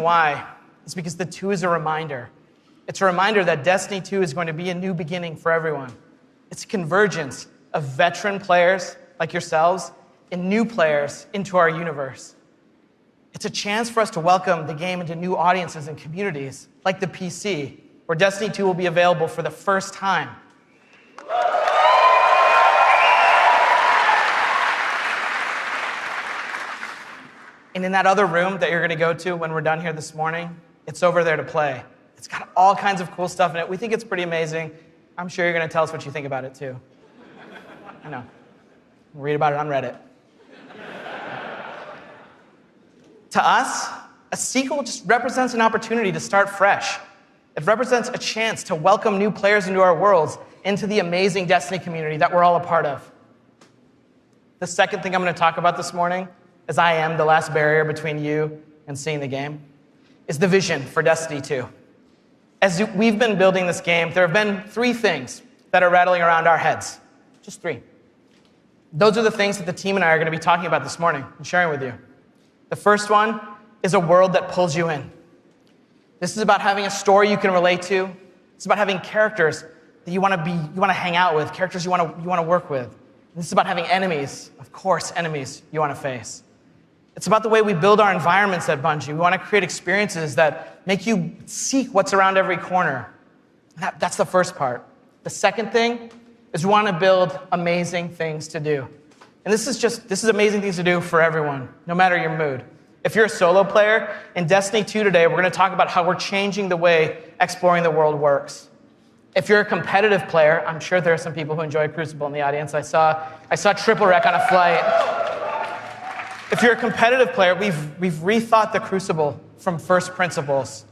Why is because the 2 is a reminder. It's a reminder that Destiny 2 is going to be a new beginning for everyone. It's a convergence of veteran players like yourselves and new players into our universe. It's a chance for us to welcome the game into new audiences and communities, like the PC, where Destiny 2 will be available for the first time. And in that other room that you're going to go to when we're done here this morning, it's over there to play. It's got all kinds of cool stuff in it. We think it's pretty amazing. I'm sure you're going to tell us what you think about it, too. I know. Read about it on Reddit. To us, a sequel just represents an opportunity to start fresh. It represents a chance to welcome new players into our worlds, into the amazing Destiny community that we're all a part of. The second thing I'm going to talk about this morning, as I am the last barrier between you and seeing the game, is the vision for Destiny 2. As we've been building this game, there have been 3 things that are rattling around our heads. Just 3. Those are the things that the team and I are going to be talking about this morning and sharing with you. The first one is a world that pulls you in. This is about having a story you can relate to. It's about having characters that you want to hang out with, characters you want to work with. This is about having enemies, of course, enemies you want to face. It's about the way we build our environments at Bungie. We want to create experiences that make you seek what's around every corner. That's the first part. The second thing is we want to build amazing things to do. And this is amazing things to do for everyone, no matter your mood. If you're a solo player, in Destiny 2 today, we're going to talk about how we're changing the way exploring the world works. If you're a competitive player, I'm sure there are some people who enjoy Crucible in the audience. I saw Triple Wreck on a flight. If you're a competitive player, we've rethought the Crucible from first principles.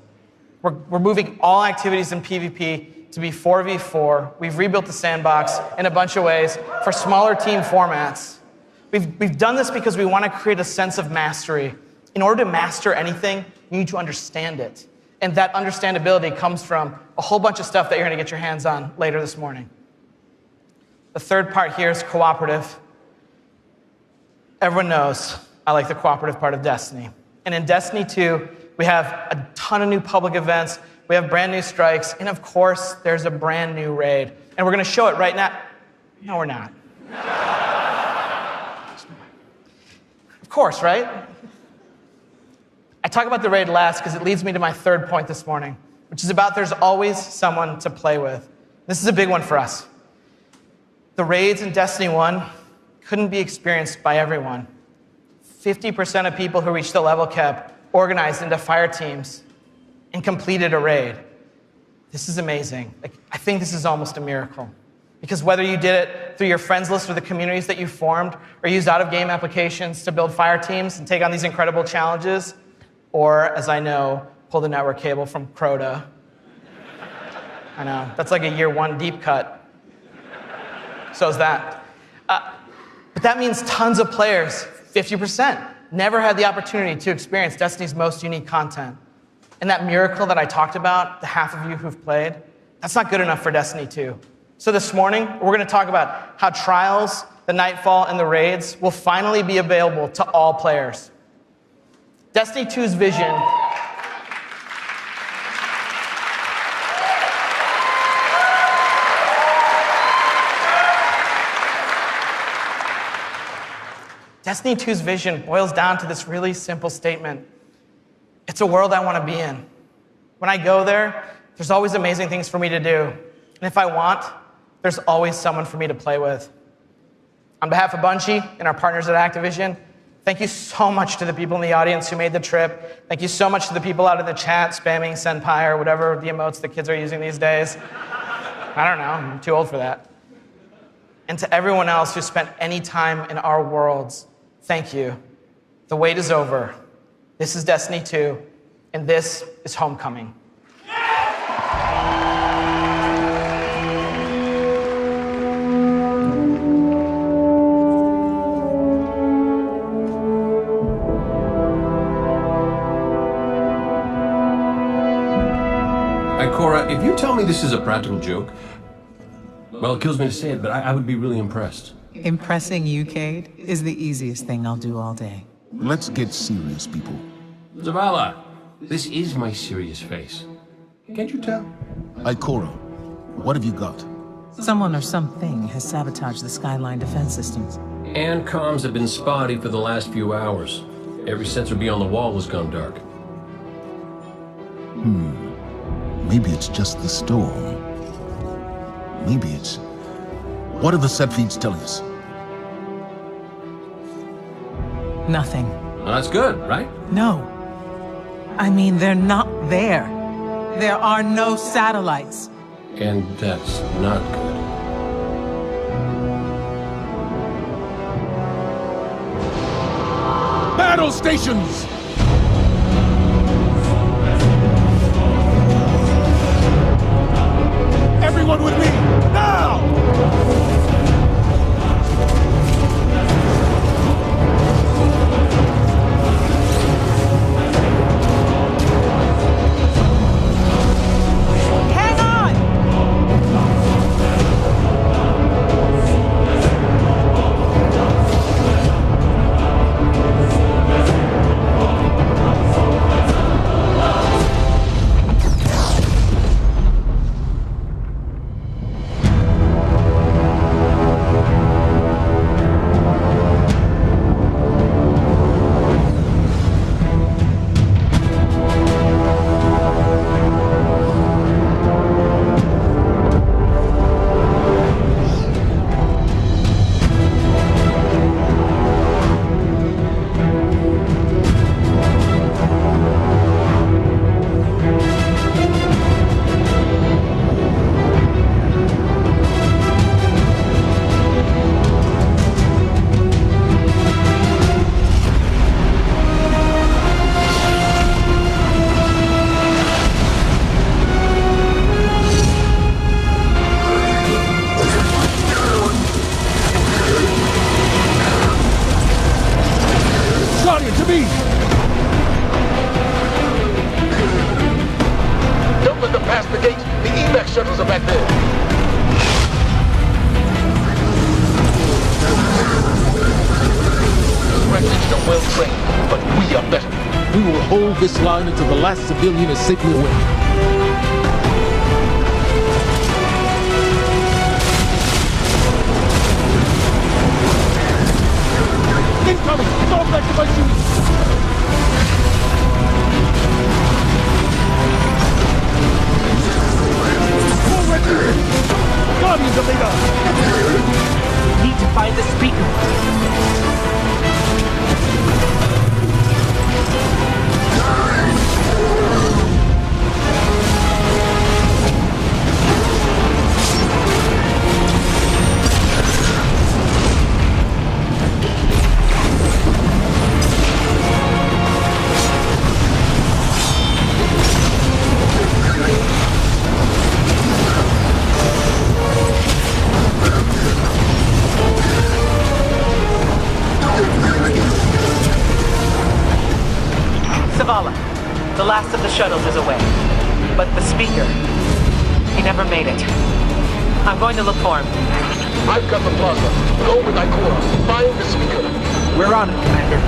We're moving all activities in PvP to be 4v4. We've rebuilt the sandbox in a bunch of ways for smaller team formats. We've done this because we want to create a sense of mastery. In order to master anything, you need to understand it. And that understandability comes from a whole bunch of stuff that you're going to get your hands on later this morning. The third part here is cooperative. Everyone knows I like the cooperative part of Destiny. And in Destiny 2, we have a ton of new public events, we have brand new strikes, and of course, there's a brand new raid. And we're going to show it right now. No, we're not. Of course, right? I talk about the raid last because it leads me to my third point this morning, which is about there's always someone to play with. This is a big one for us. The raids in Destiny 1 couldn't be experienced by everyone. 50% of people who reached the level cap organized into fire teams and completed a raid. This is amazing. I think this is almost a miracle. Because whether you did it through your friends list or the communities that you formed, or used out-of-game applications to build fire teams and take on these incredible challenges, or, as I know, pull the network cable from Crota. I know, that's like a year 1 deep cut. So is that. But that means tons of players, 50%, never had the opportunity to experience Destiny's most unique content. And that miracle that I talked about, the half of you who've played, that's not good enough for Destiny 2. So this morning, we're going to talk about how Trials, the Nightfall, and the raids will finally be available to all players. Destiny 2's vision Destiny 2's vision boils down to this really simple statement. It's a world I want to be in. When I go there, there's always amazing things for me to do. And if I want, there's always someone for me to play with. On behalf of Bungie and our partners at Activision, thank you so much to the people in the audience who made the trip. Thank you so much to the people out in the chat spamming Senpai or whatever the emotes the kids are using these days. I don't know, I'm too old for that. And to everyone else who spent any time in our worlds, thank you. The wait is over. This is Destiny 2, and this is Homecoming. Cora, if you tell me this is a practical joke, well, it kills me to say it, but I would be really impressed. Impressing you, Cade, is the easiest thing I'll do all day. Let's get serious, people. Zavala, This is my serious face. Can't you tell? Ikora, what have you got? Someone or something has sabotaged the Skyline defense systems. And comms have been spotty for the last few hours. Every sensor beyond the wall has gone dark. Maybe it's just the storm. Maybe it's... What are the set feeds telling us? Nothing. Well, that's good, right? No. I mean, they're not there. There are no satellites. And that's not good. Battle stations! Everyone with me, now! Hang on! Guardian, to me! Don't let them pass the gate. The evac shuttles are back there. Reddick are well trained, but we are better. We will hold this line until the last civilian is safely away. Incoming! Fall back to my shoes! Forward! Guardians of the Earth! Need to find the speaker. Zavala, the last of the shuttles is away. But the speaker, he never made it. I'm going to look for him. I've got the plaza. Go with Ikora. Find the speaker. We're on it, Commander.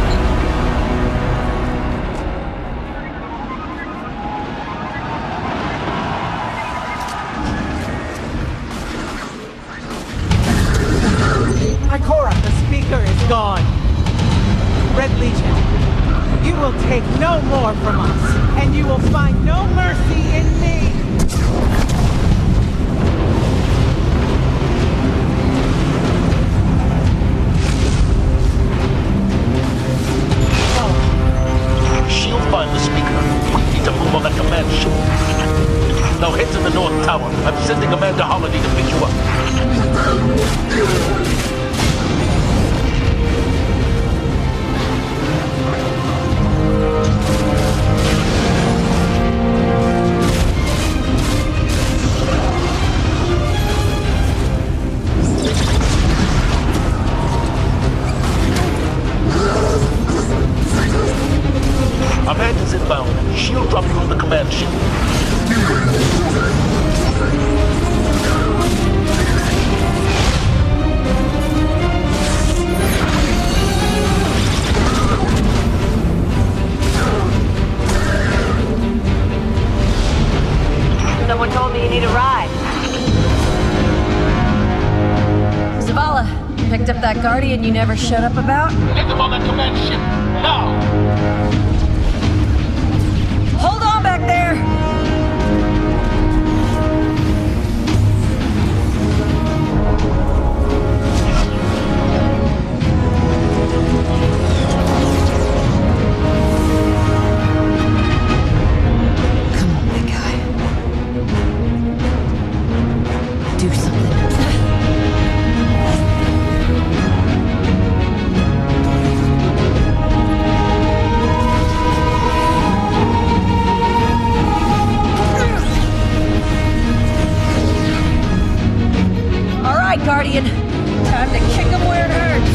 Ikora, the speaker is gone. Red Legion, you will take no more from us, and you will find no mercy in me. She'll find the speaker. We need to move on that command ship. Now head to the North Tower. I'm sending Commander Holiday to pick you up. Amanda's inbound. She'll drop you on the command ship. need a ride. Zavala, picked up that Guardian you never showed up about? Get them on that command ship, now! Hold on back there! Come on, big guy. Do something. All right, Guardian. Time to kick him where it hurts.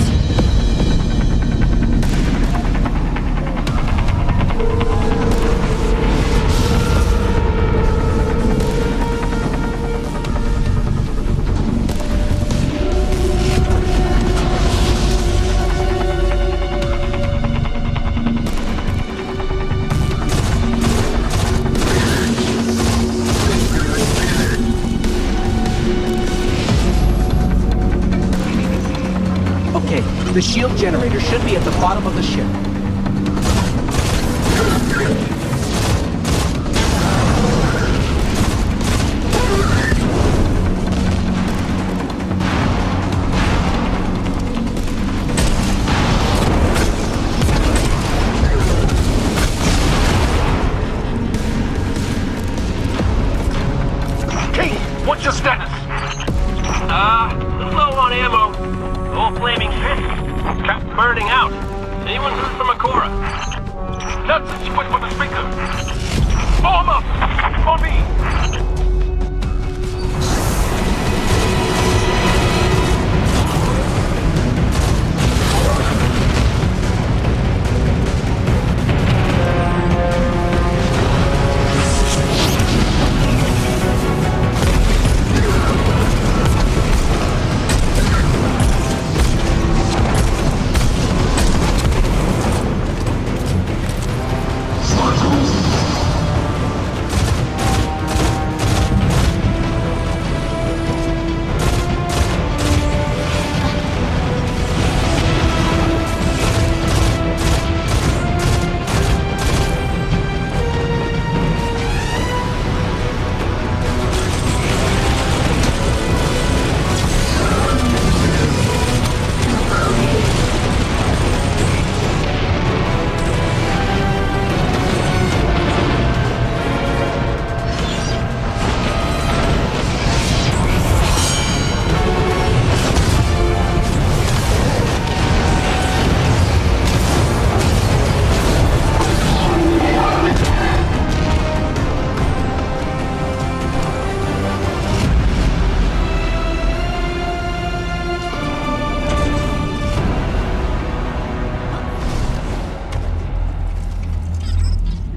Okay, the shield generator should be at the bottom of the ship. King, what's your status? Low on ammo. All flaming fist. Cap burning out. Anyone heard from Akora? That's it, she went for the speaker. Form up! On me!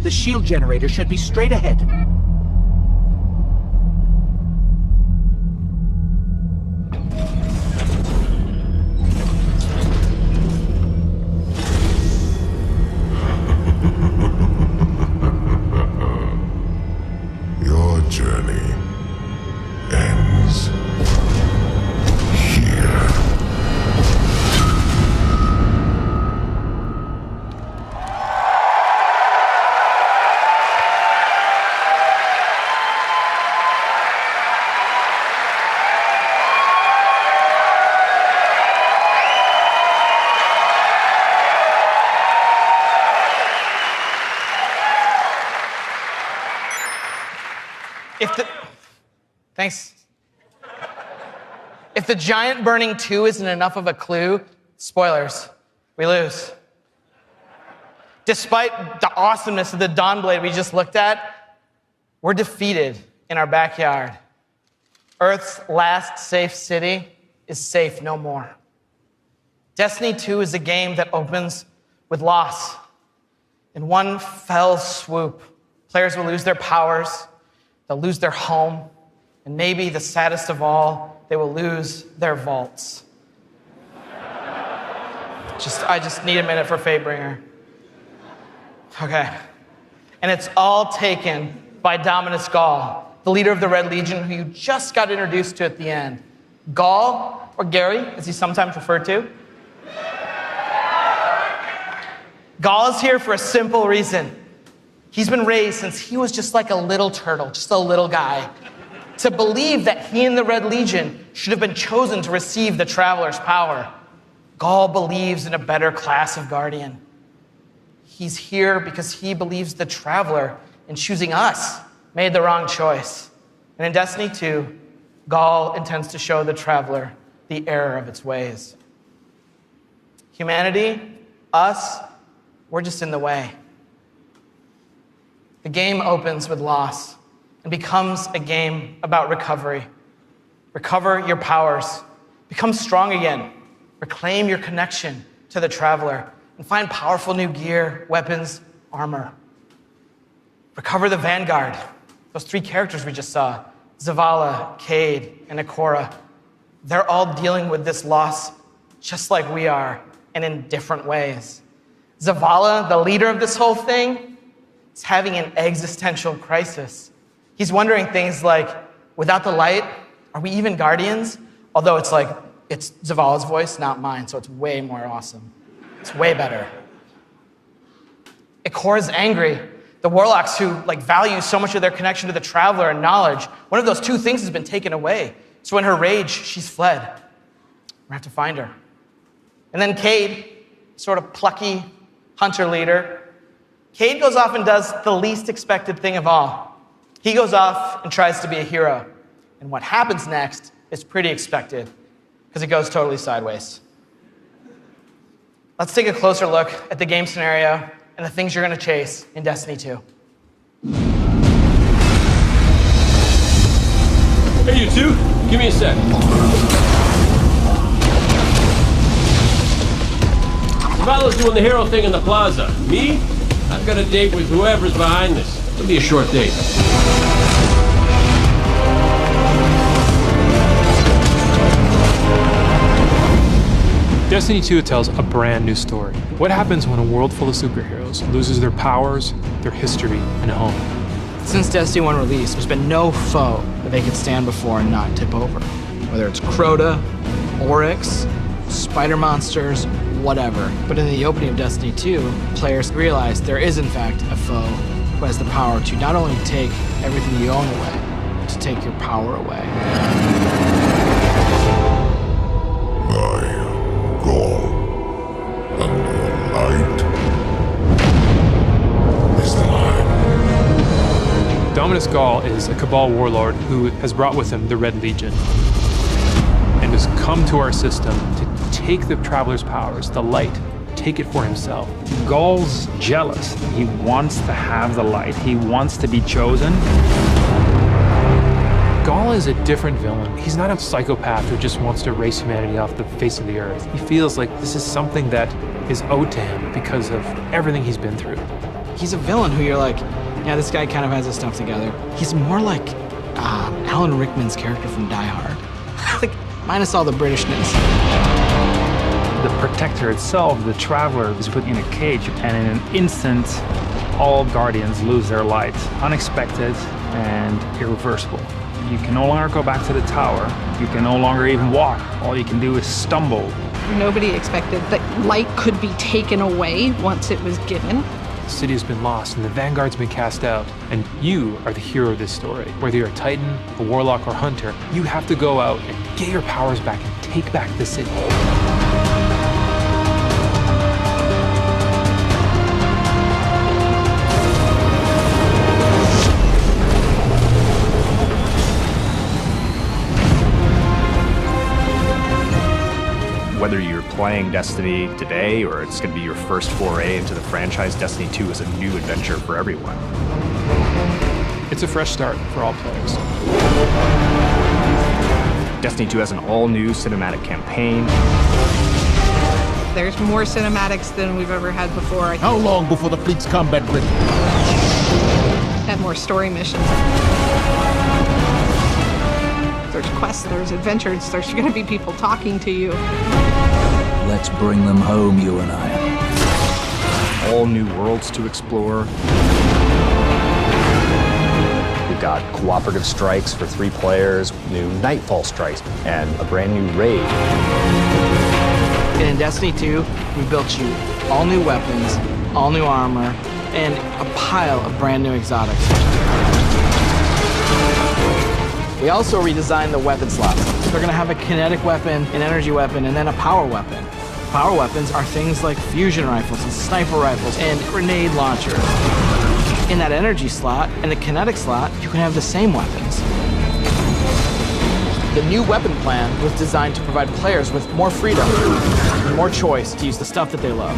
The shield generator should be straight ahead. Your journey ends here. Thanks. If the giant burning 2 isn't enough of a clue, spoilers, we lose. Despite the awesomeness of the Dawnblade we just looked at, we're defeated in our backyard. Earth's last safe city is safe no more. Destiny 2 is a game that opens with loss. In one fell swoop, players will lose their powers, they'll lose their home, and maybe the saddest of all, they will lose their vaults. I just need a minute for Fatebringer. Okay. And it's all taken by Dominus Gall, the leader of the Red Legion who you just got introduced to at the end. Gaul, or Gary, as he's sometimes referred to. Gaul is here for a simple reason. He's been raised since he was just like a little turtle, just a little guy, to believe that he and the Red Legion should have been chosen to receive the Traveler's power. Gaul believes in a better class of Guardian. He's here because he believes the Traveler, in choosing us, made the wrong choice. And in Destiny 2, Gaul intends to show the Traveler the error of its ways. Humanity, us, we're just in the way. The game opens with loss and becomes a game about recovery. Recover your powers, become strong again, reclaim your connection to the Traveler, and find powerful new gear, weapons, armor. Recover the Vanguard, those 3 characters we just saw, Zavala, Cade, and Ikora. They're all dealing with this loss just like we are, and in different ways. Zavala, the leader of this whole thing, is having an existential crisis. He's wondering things like, without the light, are we even Guardians? Although it's Zavala's voice, not mine, so it's way more awesome. It's way better. Ikora's angry. The Warlocks who value so much of their connection to the Traveler and knowledge, one of those 2 things has been taken away. So in her rage, she's fled. We have to find her. And then Cade, sort of plucky hunter leader. Cade goes off and does the least expected thing of all. He goes off and tries to be a hero. And what happens next is pretty expected, because it goes totally sideways. Let's take a closer look at the game scenario and the things you're going to chase in Destiny 2. Hey, you two, give me a sec. Zavala's doing the hero thing in the plaza. Me? I've got a date with whoever's behind this. It'll be a short date. Destiny 2 tells a brand new story. What happens when a world full of superheroes loses their powers, their history, and home? Since Destiny 1 release, there's been no foe that they could stand before and not tip over. Whether it's Crota, Oryx, spider monsters, whatever. But in the opening of Destiny 2, players realize there is in fact a foe who has the power to not only take everything you own away, but to take your power away. Gaul, and the light is mine. Dominus Gaul is a Cabal warlord who has brought with him the Red Legion and has come to our system to take the Traveler's powers, the light, take it for himself. Gaul's jealous. He wants to have the light. He wants to be chosen. Gaul is a different villain. He's not a psychopath who just wants to erase humanity off the face of the earth. He feels like this is something that is owed to him because of everything he's been through. He's a villain who you're like, yeah, this guy kind of has his stuff together. He's more like Alan Rickman's character from Die Hard. Minus all the Britishness. The Protector itself, the Traveler, is put in a cage, and in an instant, all Guardians lose their light. Unexpected and irreversible. You can no longer go back to the tower. You can no longer even walk. All you can do is stumble. Nobody expected that light could be taken away once it was given. The city has been lost and the Vanguard's been cast out. And you are the hero of this story. Whether you're a Titan, a Warlock, or Hunter, you have to go out and get your powers back and take back the city. Whether you're playing Destiny today or it's going to be your first foray into the franchise, Destiny 2 is a new adventure for everyone. It's a fresh start for all players. Destiny 2 has an all-new cinematic campaign. There's more cinematics than we've ever had before. How long before the fleet's combat ready? And more story missions. There's quests, there's adventures, there's going to be people talking to you. Let's bring them home, you and I. All new worlds to explore. We've got got cooperative strikes for 3 players, new Nightfall strikes, and a brand new raid. And in Destiny 2, we built you all new weapons, all new armor, and a pile of brand new exotics. We also redesigned the weapon slots. They're gonna have a kinetic weapon, an energy weapon, and then a power weapon. Power weapons are things like fusion rifles and sniper rifles and grenade launchers. In that energy slot and the kinetic slot, you can have the same weapons. The new weapon plan was designed to provide players with more freedom and more choice to use the stuff that they love.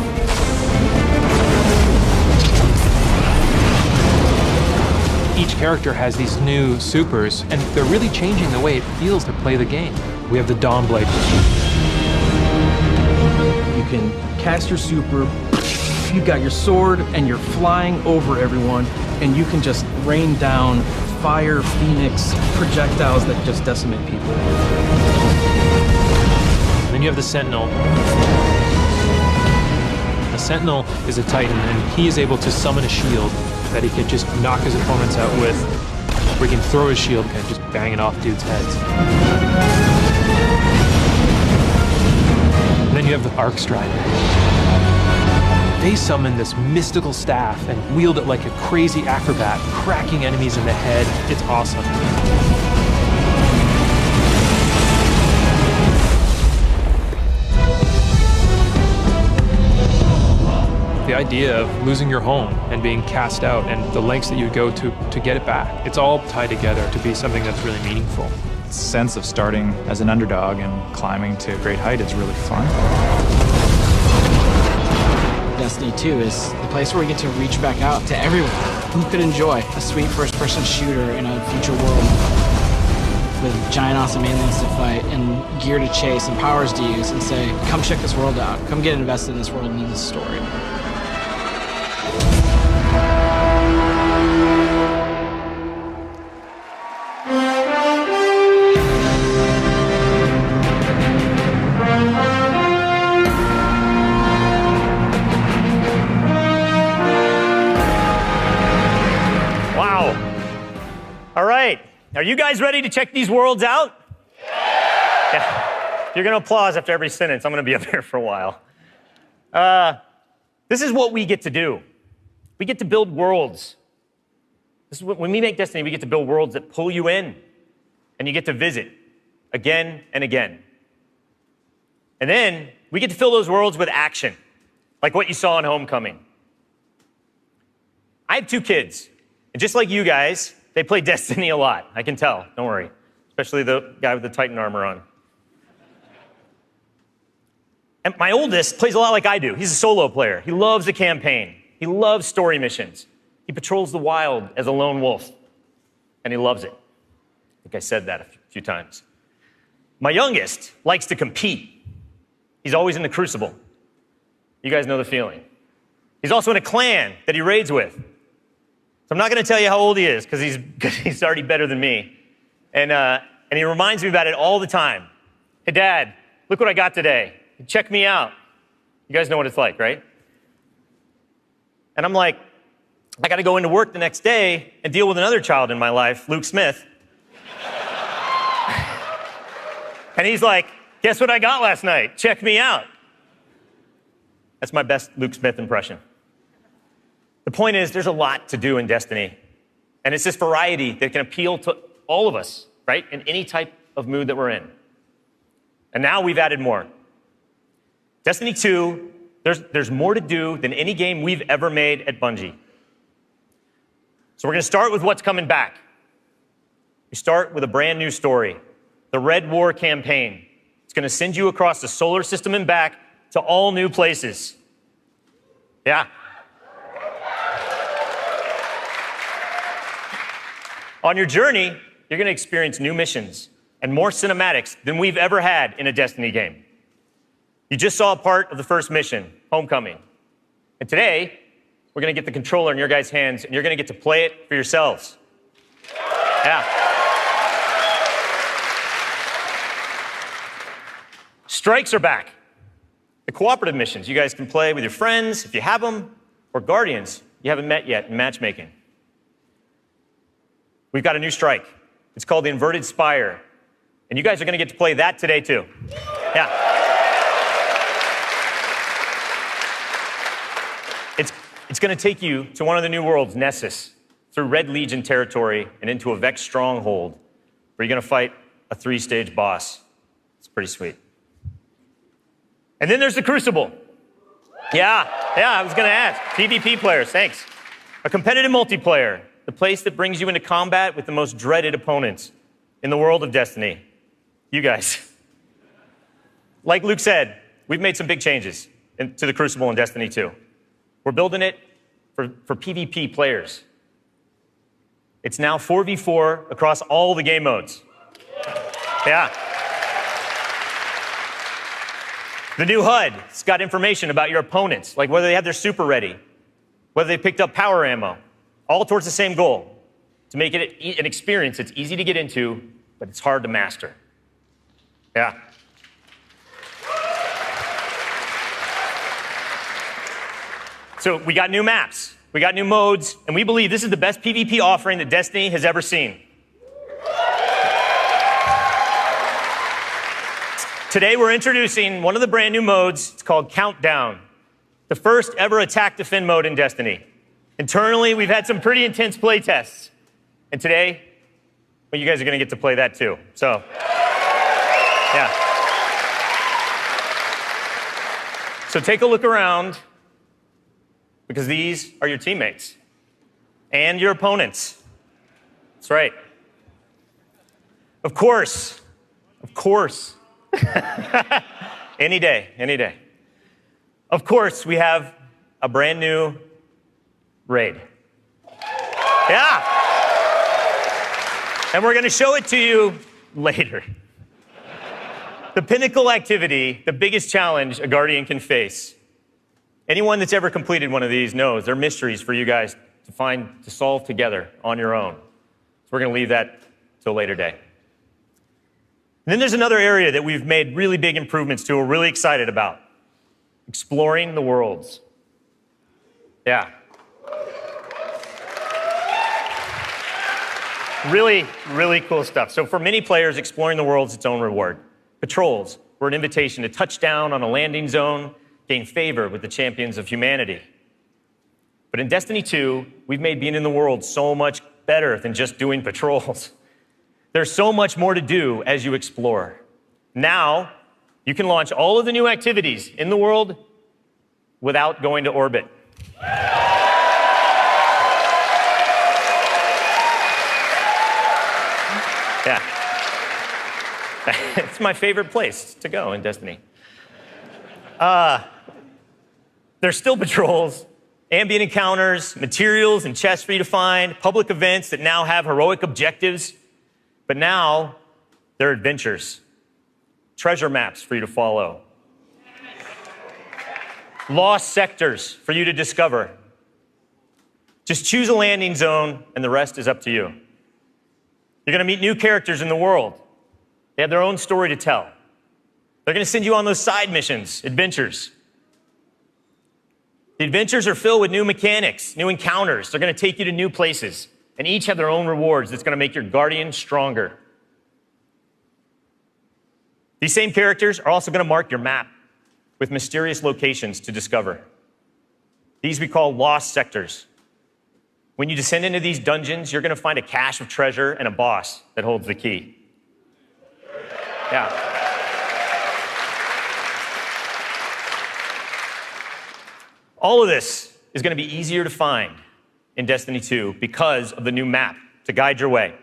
Each character has these new supers, and they're really changing the way it feels to play the game. We have the Dawnblade. You can cast your super, you've got your sword, and you're flying over everyone, and you can just rain down fire, phoenix, projectiles that just decimate people. And then you have the Sentinel. The Sentinel is a Titan, and he is able to summon a shield that he can just knock his opponents out with, or he can throw his shield and just bang it off dudes' heads. And then you have the Arc Strider. They summon this mystical staff and wield it like a crazy acrobat, cracking enemies in the head. It's awesome. The idea of losing your home and being cast out and the lengths that you would go to get it back, it's all tied together to be something that's really meaningful. The sense of starting as an underdog and climbing to a great height is really fun. Destiny 2 is the place where we get to reach back out to everyone who could enjoy a sweet first-person shooter in a future world with giant awesome aliens to fight and gear to chase and powers to use and say, come check this world out, come get invested in this world and in this story. All right, are you guys ready to check these worlds out? Yeah. You're gonna applause after every sentence. I'm gonna be up here for a while. This is what we get to do. We get to build worlds. This is when we make Destiny, we get to build worlds that pull you in, and you get to visit again and again. And then we get to fill those worlds with action, like what you saw in Homecoming. I have 2 kids, and just like you guys, they play Destiny a lot. I can tell, don't worry. Especially the guy with the Titan armor on. And my oldest plays a lot like I do. He's a solo player. He loves the campaign. He loves story missions. He patrols the wild as a lone wolf, and he loves it. I think I said that a few times. My youngest likes to compete. He's always in the Crucible. You guys know the feeling. He's also in a clan that he raids with. So I'm not going to tell you how old he is because he's already better than me. And he reminds me about it all the time. Hey, Dad, look what I got today. Check me out. You guys know what it's like, right? And I'm like, I got to go into work the next day and deal with another child in my life, Luke Smith. And he's like, guess what I got last night? Check me out. That's my best Luke Smith impression. The point is, there's a lot to do in Destiny. And it's this variety that can appeal to all of us, right? In any type of mood that we're in. And now we've added more. Destiny 2, there's more to do than any game we've ever made at Bungie. So we're going to start with what's coming back. We start with a brand new story, the Red War campaign. It's going to send you across the solar system and back to all new places. Yeah. On your journey, you're going to experience new missions and more cinematics than we've ever had in a Destiny game. You just saw a part of the first mission, Homecoming. And today, we're going to get the controller in your guys' hands, and you're going to get to play it for yourselves. Yeah. Strikes are back. The cooperative missions you guys can play with your friends, if you have them, or Guardians you haven't met yet in matchmaking. we've got a new strike. It's called the Inverted Spire. And you guys are going to get to play that today, too. Yeah. It's going to take you to one of the new worlds, Nessus, through Red Legion territory and into a Vex stronghold, where you're going to fight a 3-stage boss. It's pretty sweet. And then there's the Crucible. Yeah, I was going to ask. PvP players, thanks. A competitive multiplayer, the place that brings you into combat with the most dreaded opponents in the world of Destiny. You guys. Like Luke said, we've made some big changes to the Crucible in Destiny 2. We're building it for PvP players. It's now 4v4 across all the game modes. Yeah. The new HUD's got information about your opponents, like whether they have their super ready, whether they picked up power ammo, all towards the same goal, to make it an experience that's easy to get into, but it's hard to master. Yeah. So we got new maps, we got new modes, and we believe this is the best PvP offering that Destiny has ever seen. Today we're introducing one of the brand new modes. It's called Countdown, the first ever attack defend mode in Destiny. Internally, we've had some pretty intense play tests. And today, well, you guys are going to get to play that too. So, yeah. So take a look around, because these are your teammates and your opponents. That's right. Of course. Any day. Of course, we have a brand new raid. Yeah. And we're going to show it to you later. The pinnacle activity, the biggest challenge a Guardian can face. Anyone that's ever completed one of these knows they're mysteries for you guys to solve together on your own. So we're going to leave that till a later day. And then there's another area that we've made really big improvements to, we're really excited about. Exploring the worlds. Yeah. Really, really cool stuff. So for many players, exploring the world is its own reward. Patrols were an invitation to touch down on a landing zone, gain favor with the champions of humanity. But in Destiny 2, we've made being in the world so much better than just doing patrols. There's so much more to do as you explore. Now, you can launch all of the new activities in the world without going to orbit. Yeah. It's my favorite place to go in Destiny. There's still patrols, ambient encounters, materials and chests for you to find, public events that now have heroic objectives, but now they're adventures, treasure maps for you to follow, lost sectors for you to discover. Just choose a landing zone and the rest is up to you. You're going to meet new characters in the world. They have their own story to tell. They're going to send you on those side missions, adventures. The adventures are filled with new mechanics, new encounters. They're going to take you to new places, and each have their own rewards that's going to make your Guardian stronger. These same characters are also going to mark your map with mysterious locations to discover. These we call lost sectors. When you descend into these dungeons, you're going to find a cache of treasure and a boss that holds the key. Yeah. All of this is going to be easier to find in Destiny 2 because of the new map to guide your way.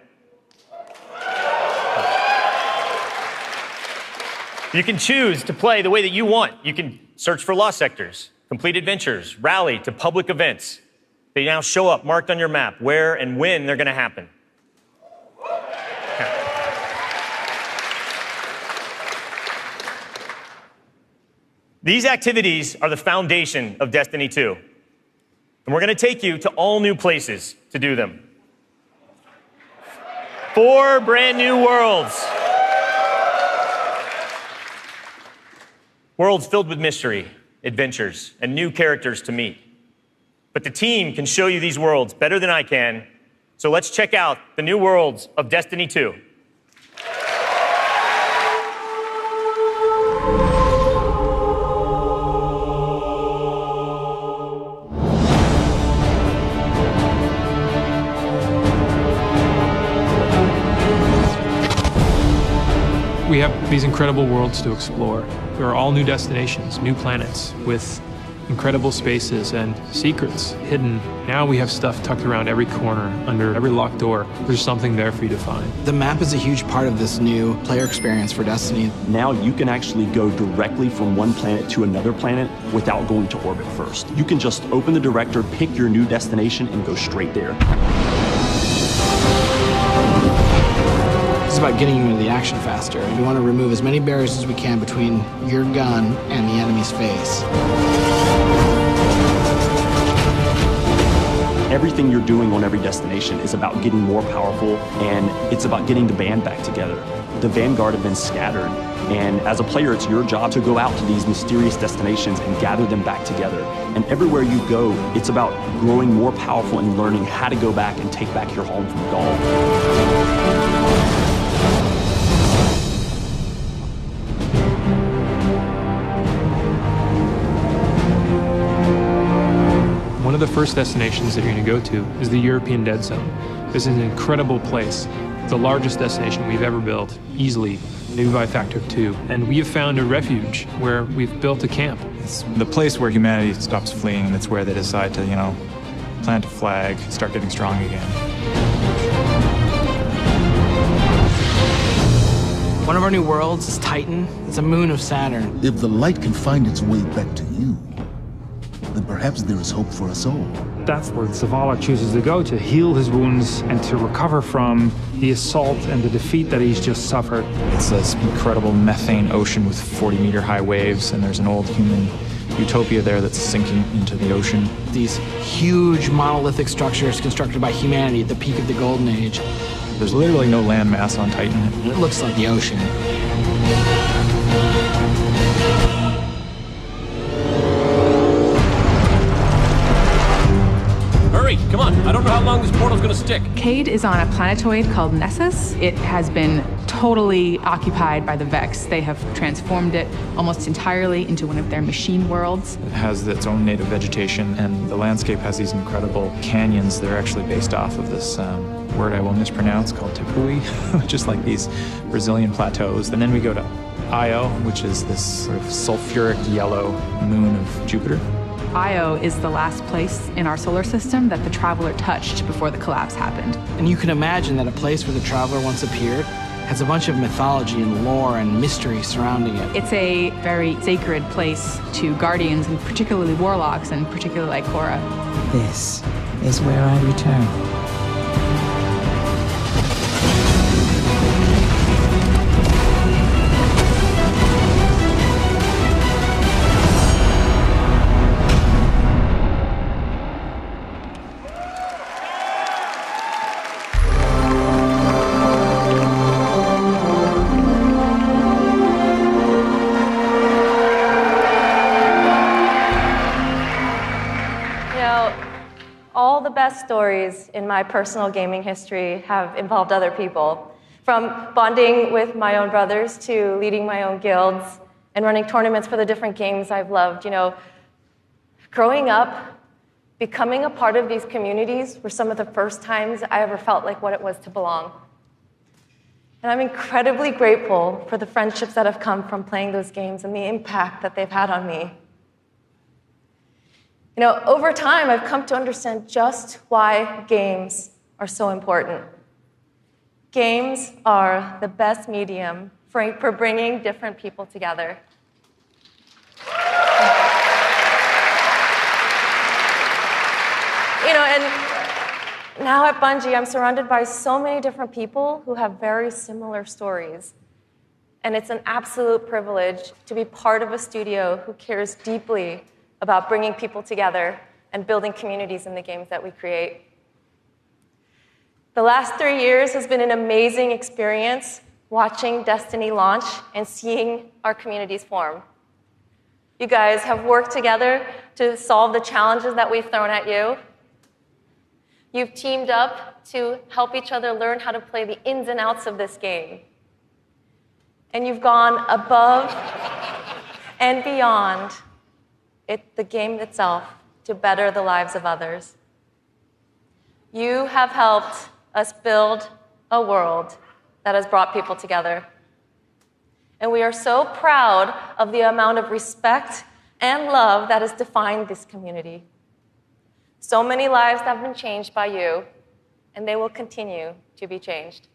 You can choose to play the way that you want. You can search for lost sectors, complete adventures, rally to public events. They now show up marked on your map where and when they're going to happen. These activities are the foundation of Destiny 2. And we're going to take you to all new places to do them. 4 brand new worlds. Worlds filled with mystery, adventures, and new characters to meet. But the team can show you these worlds better than I can, So let's check out the new worlds of Destiny 2. We have these incredible worlds to explore. There are all new destinations, new planets, with incredible spaces and secrets hidden. Now we have stuff tucked around every corner, under every locked door. There's something there for you to find. The map is a huge part of this new player experience for Destiny. Now you can actually go directly from one planet to another planet without going to orbit first. You can just open the director, pick your new destination, and go straight there. It's about getting you into the action faster. We want to remove as many barriers as we can between your gun and the enemy's face. Everything you're doing on every destination is about getting more powerful, and it's about getting the band back together. The Vanguard have been scattered, and as a player, it's your job to go out to these mysterious destinations and gather them back together. And everywhere you go, it's about growing more powerful and learning how to go back and take back your home from Gaul. One of the first destinations that you're going to go to is the European Dead Zone. This is an incredible place. It's the largest destination we've ever built, easily, maybe by a factor of 2. And we have found a refuge where we've built a camp. It's the place where humanity stops fleeing, and it's where they decide to, plant a flag, start getting strong again. One of our new worlds is Titan. It's a moon of Saturn. If the light can find its way back to you, then perhaps there is hope for us all. That's where Zavala chooses to go to heal his wounds and to recover from the assault and the defeat that he's just suffered. It's this incredible methane ocean with 40-meter high waves, and there's an old human utopia there that's sinking into the ocean. These huge monolithic structures constructed by humanity at the peak of the Golden Age. There's literally no land mass on Titan. It looks like the ocean. Hurry, come on. I don't know how long this portal's gonna stick. Cade is on a planetoid called Nessus. It has been totally occupied by the Vex. They have transformed it almost entirely into one of their machine worlds. It has its own native vegetation, and the landscape has these incredible canyons. They're actually based off of this word I will mispronounce called Tepui, just like these Brazilian plateaus. And then we go to Io, which is this sort of sulfuric yellow moon of Jupiter. Io is the last place in our solar system that the Traveler touched before the collapse happened. And you can imagine that a place where the Traveler once appeared has a bunch of mythology and lore and mystery surrounding it. It's a very sacred place to Guardians, and particularly Warlocks, and particularly like Cora. This is where I return. All the best stories in my personal gaming history have involved other people. From bonding with my own brothers to leading my own guilds and running tournaments for the different games I've loved. Growing up, becoming a part of these communities were some of the first times I ever felt like what it was to belong. And I'm incredibly grateful for the friendships that have come from playing those games and the impact that they've had on me. Over time, I've come to understand just why games are so important. Games are the best medium for bringing different people together. And now at Bungie, I'm surrounded by so many different people who have very similar stories. And it's an absolute privilege to be part of a studio who cares deeply about bringing people together and building communities in the games that we create. The last 3 years has been an amazing experience watching Destiny launch and seeing our communities form. You guys have worked together to solve the challenges that we've thrown at you. You've teamed up to help each other learn how to play the ins and outs of this game. And you've gone above and beyond the game itself to better the lives of others. You have helped us build a world that has brought people together. And we are so proud of the amount of respect and love that has defined this community. So many lives have been changed by you, and they will continue to be changed.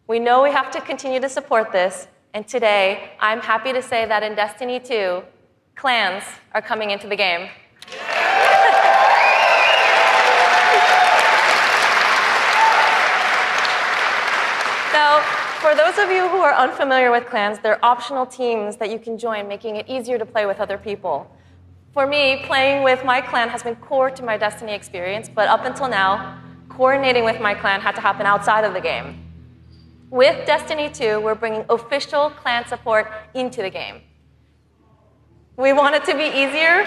We know we have to continue to support this, and today, I'm happy to say that in Destiny 2, clans are coming into the game. Now, for those of you who are unfamiliar with clans, they're optional teams that you can join, making it easier to play with other people. For me, playing with my clan has been core to my Destiny experience, but up until now, coordinating with my clan had to happen outside of the game. With Destiny 2, we're bringing official clan support into the game. We want it to be easier.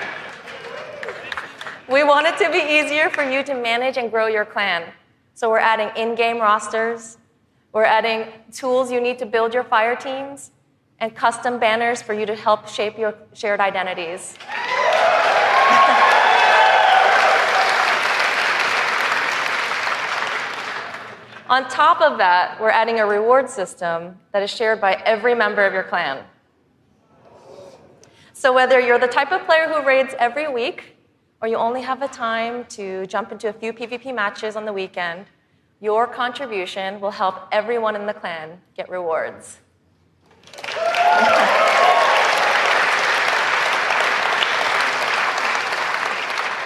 We want it to be easier for you to manage and grow your clan. So we're adding in-game rosters. We're adding tools you need to build your fire teams and custom banners for you to help shape your shared identities. On top of that, we're adding a reward system that is shared by every member of your clan. So whether you're the type of player who raids every week, or you only have the time to jump into a few PvP matches on the weekend, your contribution will help everyone in the clan get rewards.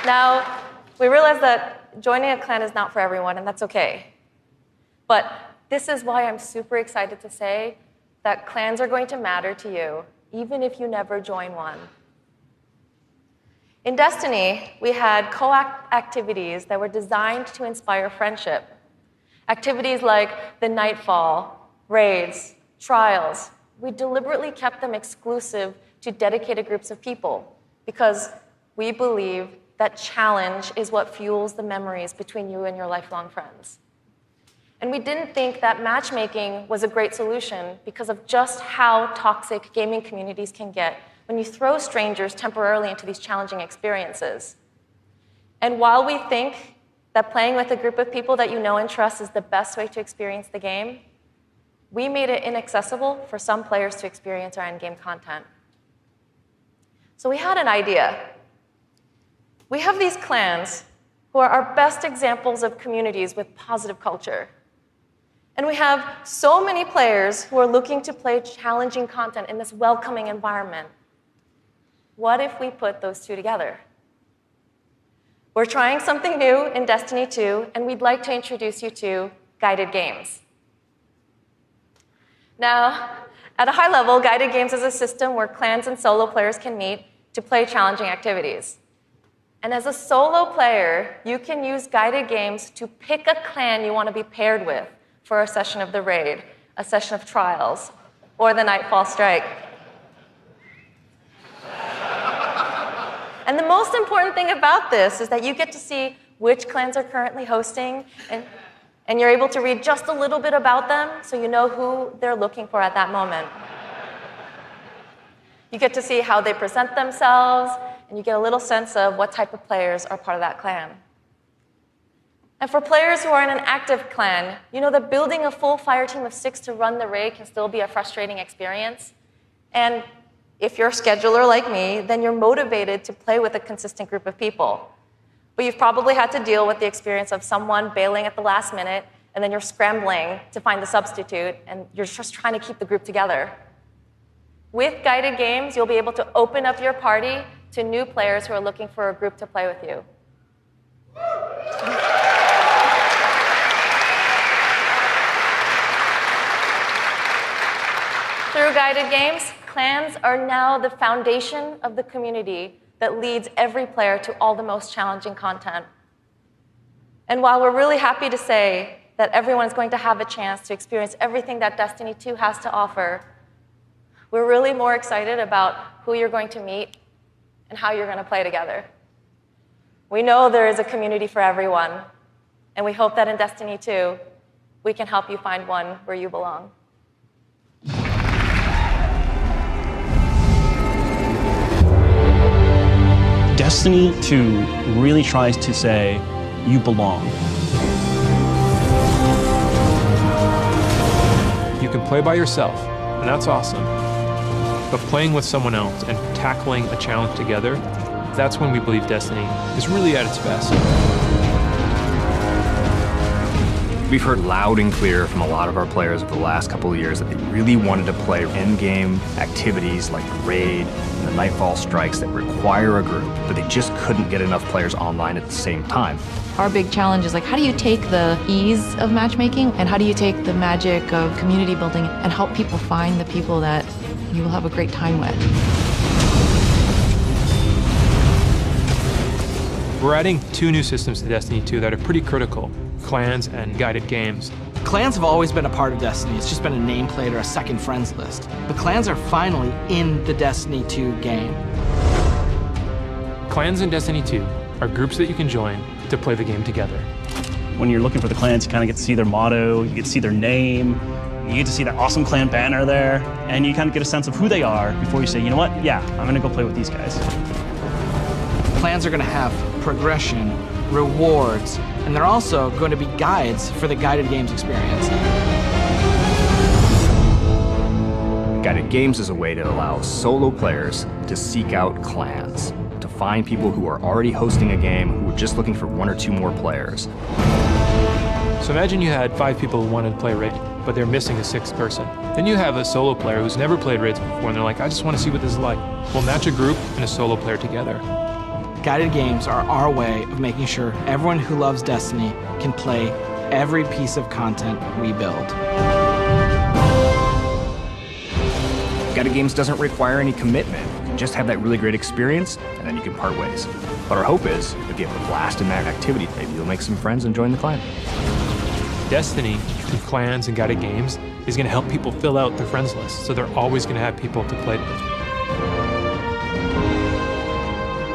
Now, we realize that joining a clan is not for everyone, and that's okay. But this is why I'm super excited to say that clans are going to matter to you, even if you never join one. In Destiny, we had co-op activities that were designed to inspire friendship. Activities like the Nightfall, raids, trials. We deliberately kept them exclusive to dedicated groups of people because we believe that challenge is what fuels the memories between you and your lifelong friends. And we didn't think that matchmaking was a great solution because of just how toxic gaming communities can get when you throw strangers temporarily into these challenging experiences. And while we think that playing with a group of people that you know and trust is the best way to experience the game, we made it inaccessible for some players to experience our endgame content. So we had an idea. We have these clans who are our best examples of communities with positive culture. And we have so many players who are looking to play challenging content in this welcoming environment. What if we put those two together? We're trying something new in Destiny 2, and we'd like to introduce you to guided games. Now, at a high level, guided games is a system where clans and solo players can meet to play challenging activities. And as a solo player, you can use guided games to pick a clan you want to be paired with for a session of the raid, a session of trials, or the Nightfall Strike. And the most important thing about this is that you get to see which clans are currently hosting, and you're able to read just a little bit about them so you know who they're looking for at that moment. You get to see how they present themselves, and you get a little sense of what type of players are part of that clan. And for players who are in an active clan, you know that building a full fire team of 6 to run the raid can still be a frustrating experience. And if you're a scheduler like me, then you're motivated to play with a consistent group of people. But you've probably had to deal with the experience of someone bailing at the last minute, and then you're scrambling to find the substitute, and you're just trying to keep the group together. With guided games, you'll be able to open up your party to new players who are looking for a group to play with you. Through guided games, clans are now the foundation of the community that leads every player to all the most challenging content. And while we're really happy to say that everyone is going to have a chance to experience everything that Destiny 2 has to offer, we're really more excited about who you're going to meet and how you're going to play together. We know there is a community for everyone, and we hope that in Destiny 2, we can help you find one where you belong. Destiny 2 really tries to say, you belong. You can play by yourself, and that's awesome. But playing with someone else and tackling a challenge together, that's when we believe Destiny is really at its best. We've heard loud and clear from a lot of our players over the last couple of years that they really wanted to play in-game activities like the raid and the Nightfall strikes that require a group, but they just couldn't get enough players online at the same time. Our big challenge is like, how do you take the ease of matchmaking and how do you take the magic of community building and help people find the people that you will have a great time with? We're adding 2 new systems to Destiny 2 that are pretty critical: clans and guided games. Clans have always been a part of Destiny. It's just been a nameplate or a second friends list. But clans are finally in the Destiny 2 game. Clans in Destiny 2 are groups that you can join to play the game together. When you're looking for the clans, you kind of get to see their motto, you get to see their name, you get to see that awesome clan banner there, and you kind of get a sense of who they are before you say, you know what, yeah, I'm gonna go play with these guys. Clans are going to have progression, rewards, and they're also going to be guides for the guided games experience. Guided games is a way to allow solo players to seek out clans, to find people who are already hosting a game who are just looking for 1 or 2 more players. So imagine you had 5 people who wanted to play Raid, but they're missing a 6th person. Then you have a solo player who's never played Raids before, and they're like, I just want to see what this is like. We'll match a group and a solo player together. Guided games are our way of making sure everyone who loves Destiny can play every piece of content we build. Guided games doesn't require any commitment. You can just have that really great experience, and then you can part ways. But our hope is, if you have a blast in that activity, maybe you'll make some friends and join the clan. Destiny, through clans and guided games, is going to help people fill out their friends list, so they're always going to have people to play with.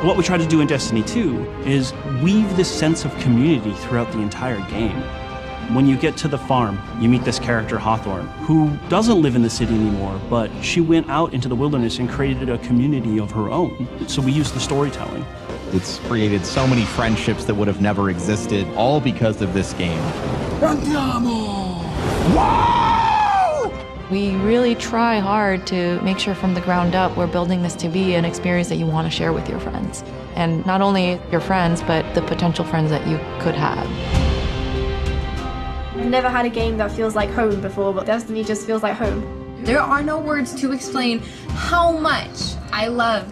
What we try to do in Destiny 2 is weave this sense of community throughout the entire game. When you get to the farm, you meet this character, Hawthorne, who doesn't live in the city anymore, but she went out into the wilderness and created a community of her own. So we use the storytelling. It's created so many friendships that would have never existed, all because of this game. Andiamo! Wow! We really try hard to make sure from the ground up we're building this to be an experience that you want to share with your friends. And not only your friends, but the potential friends that you could have. I've never had a game that feels like home before, but Destiny just feels like home. There are no words to explain how much I love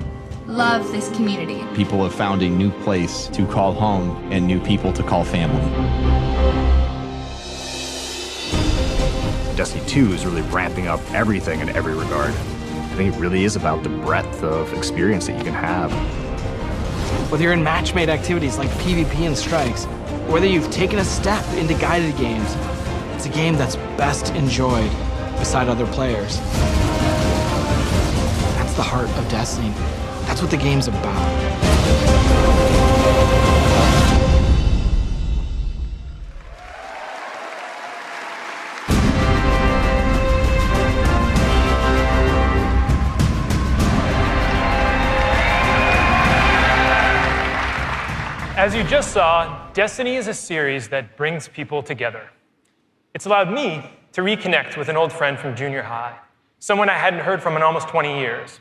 this community. People have found a new place to call home and new people to call family. Destiny 2 is really ramping up everything in every regard. I think it really is about the breadth of experience that you can have. Whether you're in match-made activities like PvP and strikes, whether you've taken a step into guided games, it's a game that's best enjoyed beside other players. That's the heart of Destiny. That's what the game's about. As you just saw, Destiny is a series that brings people together. It's allowed me to reconnect with an old friend from junior high, someone I hadn't heard from in almost 20 years.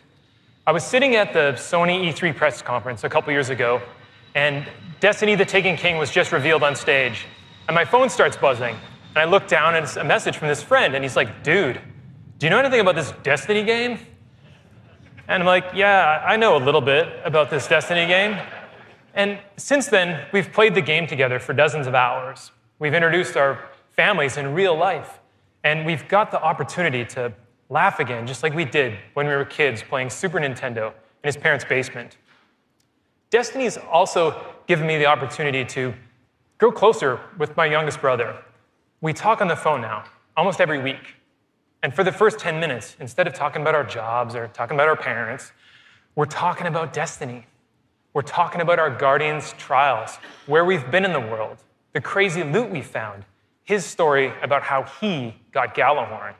I was sitting at the Sony E3 press conference a couple years ago, and Destiny the Taken King was just revealed on stage. And my phone starts buzzing, and I look down and it's a message from this friend, and he's like, dude, do you know anything about this Destiny game? And I'm like, yeah, I know a little bit about this Destiny game. And since then, we've played the game together for dozens of hours. We've introduced our families in real life. And we've got the opportunity to laugh again, just like we did when we were kids playing Super Nintendo in his parents' basement. Destiny's also given me the opportunity to grow closer with my youngest brother. We talk on the phone now, almost every week. And for the first 10 minutes, instead of talking about our jobs or talking about our parents, we're talking about Destiny. We're talking about our Guardian's trials, where we've been in the world, the crazy loot we found, his story about how he got Gallahorn,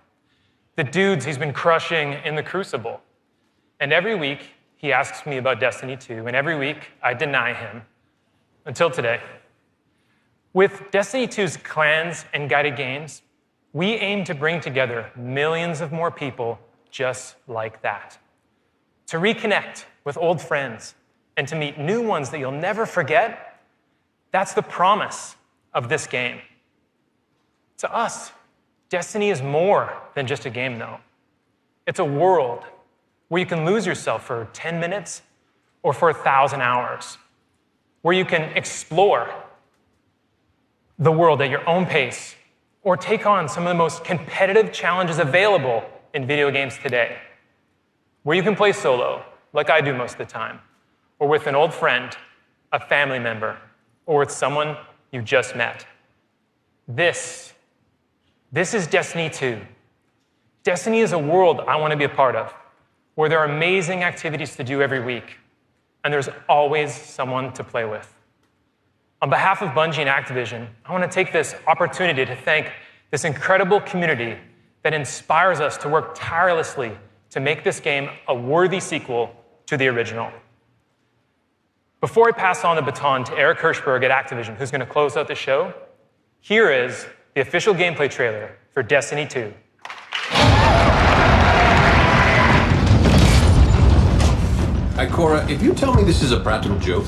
the dudes he's been crushing in the Crucible. And every week, he asks me about Destiny 2, and every week, I deny him. Until today. With Destiny 2's clans and guided games, we aim to bring together millions of more people just like that. To reconnect with old friends and to meet new ones that you'll never forget, that's the promise of this game. To us, Destiny is more than just a game, though. It's a world where you can lose yourself for 10 minutes or for 1,000 hours, where you can explore the world at your own pace or take on some of the most competitive challenges available in video games today, where you can play solo, like I do most of the time, or with an old friend, a family member, or with someone you just met. This is Destiny 2. Destiny is a world I want to be a part of, where there are amazing activities to do every week, and there's always someone to play with. On behalf of Bungie and Activision, I want to take this opportunity to thank this incredible community that inspires us to work tirelessly to make this game a worthy sequel to the original. Before I pass on the baton to Eric Hirschberg at Activision, who's going to close out the show, here is the official gameplay trailer for Destiny 2. Ikora, if you tell me this is a practical joke,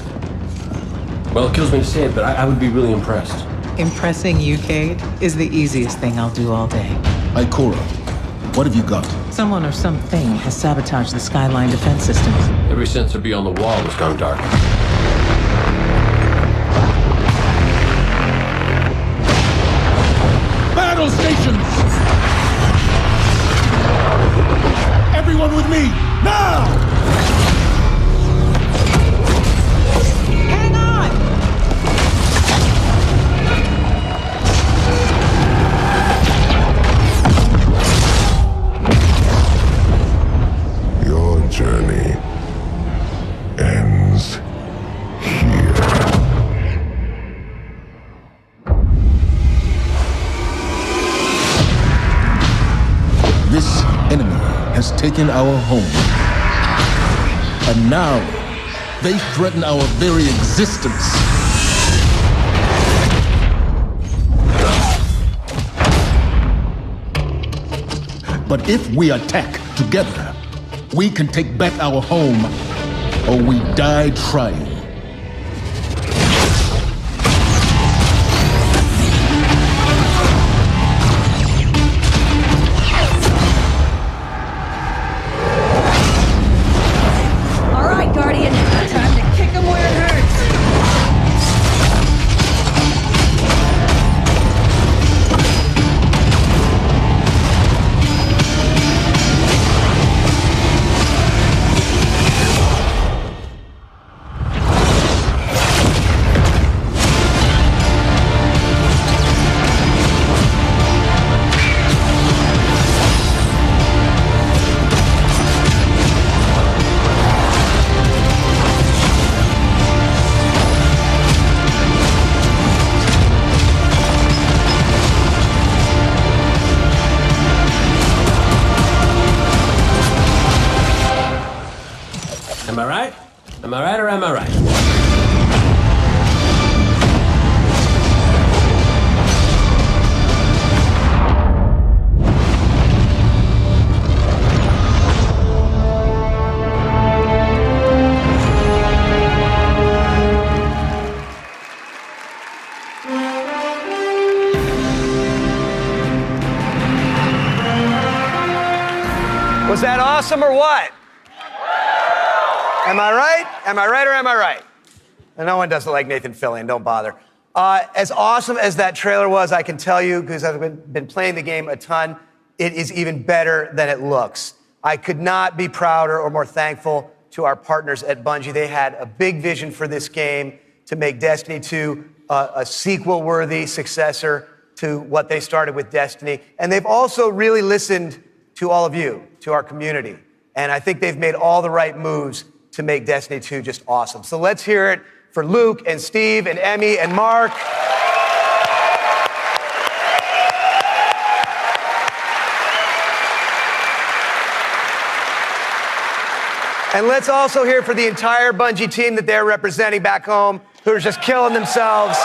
well, it kills me to say it, but I would be really impressed. Impressing you, Cade, is the easiest thing I'll do all day. Ikora, what have you got? Someone or something has sabotaged the Skyline defense systems. Every sensor beyond the wall has gone dark. Battle stations! Everyone with me, now! Journey ends here. This enemy has taken our home. And now, they threaten our very existence. But if we attack together, we can take back our home, or we die trying. All right, Guardian, time to kick him where it hurts. Am I right? Am I right or am I right? Was that awesome or what? Am I right? Am I right or am I right? And no one doesn't like Nathan Fillion, don't bother. As awesome as that trailer was, I can tell you, because I've been playing the game a ton, it is even better than it looks. I could not be prouder or more thankful to our partners at Bungie. They had a big vision for this game to make Destiny 2 a sequel-worthy successor to what they started with Destiny. And they've also really listened to all of you, to our community. And I think they've made all the right moves to make Destiny 2 just awesome. So let's hear it for Luke and Steve and Emmy and Mark. And let's also hear for the entire Bungie team that they're representing back home, who are just killing themselves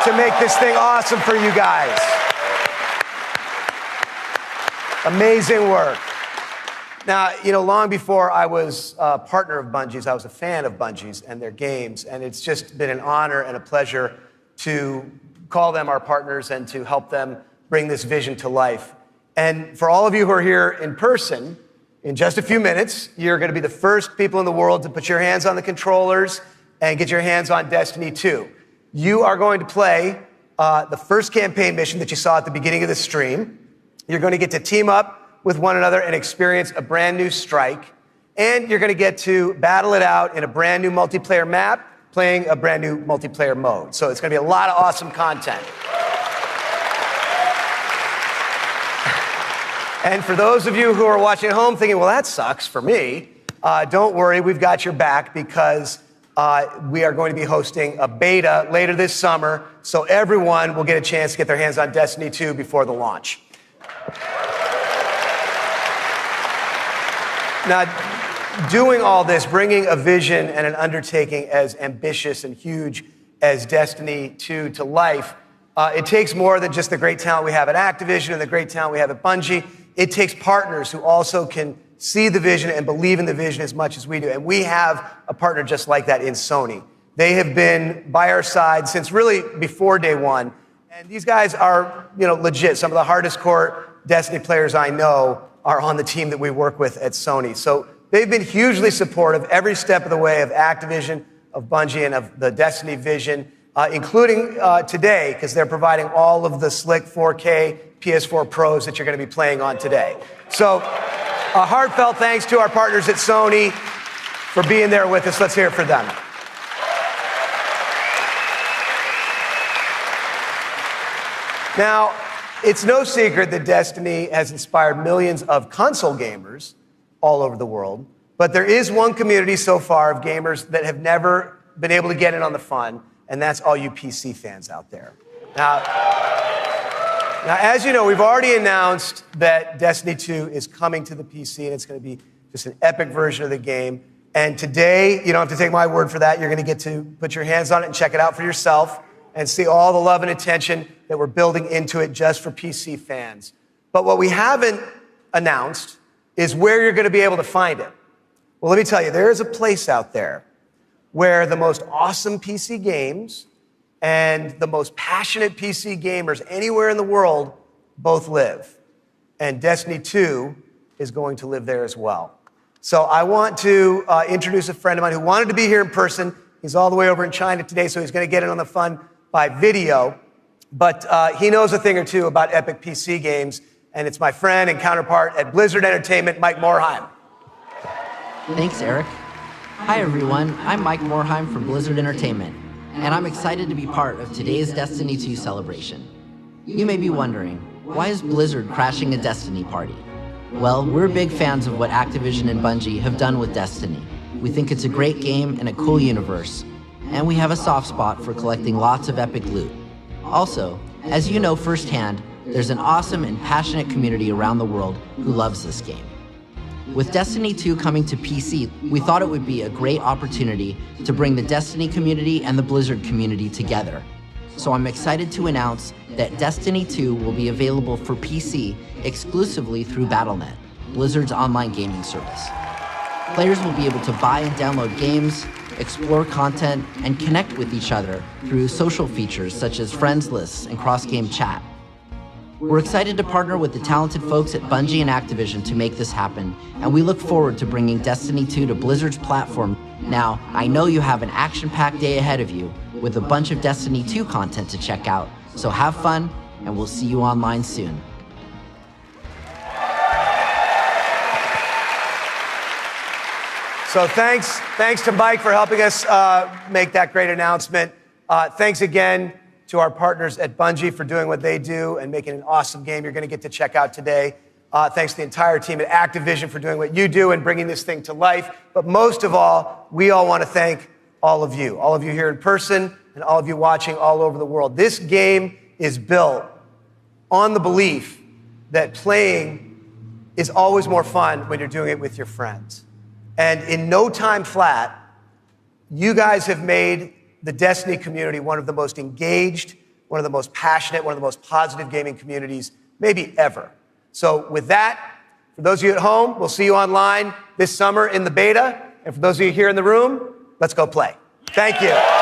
to make this thing awesome for you guys. Amazing work. Now, long before I was a partner of Bungie's, I was a fan of Bungie's and their games, and it's just been an honor and a pleasure to call them our partners and to help them bring this vision to life. And for all of you who are here in person, in just a few minutes, you're going to be the first people in the world to put your hands on the controllers and get your hands on Destiny 2. You are going to play the first campaign mission that you saw at the beginning of the stream. You're going to get to team up with one another and experience a brand new strike. And you're going to get to battle it out in a brand new multiplayer map, playing a brand new multiplayer mode. So it's going to be a lot of awesome content. And for those of you who are watching at home thinking, well, that sucks for me, don't worry, we've got your back because we are going to be hosting a beta later this summer, so everyone will get a chance to get their hands on Destiny 2 before the launch. Now, doing all this, bringing a vision and an undertaking as ambitious and huge as Destiny 2 to life, it takes more than just the great talent we have at Activision and the great talent we have at Bungie. It takes partners who also can see the vision and believe in the vision as much as we do. And we have a partner just like that in Sony. They have been by our side since really before day one. And these guys are, legit. Some of the hardest core Destiny players I know are on the team that we work with at Sony. So they've been hugely supportive every step of the way of Activision, of Bungie, and of the Destiny vision, including today, because they're providing all of the slick 4K PS4 Pros that you're going to be playing on today. So a heartfelt thanks to our partners at Sony for being there with us. Let's hear it for them. Now, it's no secret that Destiny has inspired millions of console gamers all over the world, but there is one community so far of gamers that have never been able to get in on the fun, and that's all you PC fans out there. Now, as you know, we've already announced that Destiny 2 is coming to the PC, and it's going to be just an epic version of the game. And today, you don't have to take my word for that. You're going to get to put your hands on it and check it out for yourself and see all the love and attention that we're building into it just for PC fans. But what we haven't announced is where you're going to be able to find it. Well, let me tell you, there is a place out there where the most awesome PC games and the most passionate PC gamers anywhere in the world both live. And Destiny 2 is going to live there as well. So I want to introduce a friend of mine who wanted to be here in person. He's all the way over in China today, so he's going to get in on the fun by video. But he knows a thing or two about epic PC games, and it's my friend and counterpart at Blizzard Entertainment, Mike Morheim. Thanks, Eric. Hi, everyone. I'm Mike Morheim from Blizzard Entertainment, and I'm excited to be part of today's Destiny 2 celebration. You may be wondering, why is Blizzard crashing a Destiny party? Well, we're big fans of what Activision and Bungie have done with Destiny. We think it's a great game and a cool universe, and we have a soft spot for collecting lots of epic loot. Also, as you know firsthand, there's an awesome and passionate community around the world who loves this game. With Destiny 2 coming to PC, we thought it would be a great opportunity to bring the Destiny community and the Blizzard community together. So I'm excited to announce that Destiny 2 will be available for PC exclusively through Battle.net, Blizzard's online gaming service. Players will be able to buy and download games, explore content, and connect with each other through social features such as friends lists and cross-game chat. We're excited to partner with the talented folks at Bungie and Activision to make this happen, and we look forward to bringing Destiny 2 to Blizzard's platform. Now, I know you have an action-packed day ahead of you with a bunch of Destiny 2 content to check out, so have fun, and we'll see you online soon. So thanks to Mike for helping us make that great announcement. Thanks again to our partners at Bungie for doing what they do and making an awesome game you're going to get to check out today. Thanks to the entire team at Activision for doing what you do and bringing this thing to life. But most of all, we all want to thank all of you here in person and all of you watching all over the world. This game is built on the belief that playing is always more fun when you're doing it with your friends. And in no time flat, you guys have made the Destiny community one of the most engaged, one of the most passionate, one of the most positive gaming communities maybe ever. So with that, for those of you at home, we'll see you online this summer in the beta. And for those of you here in the room, let's go play. Thank you.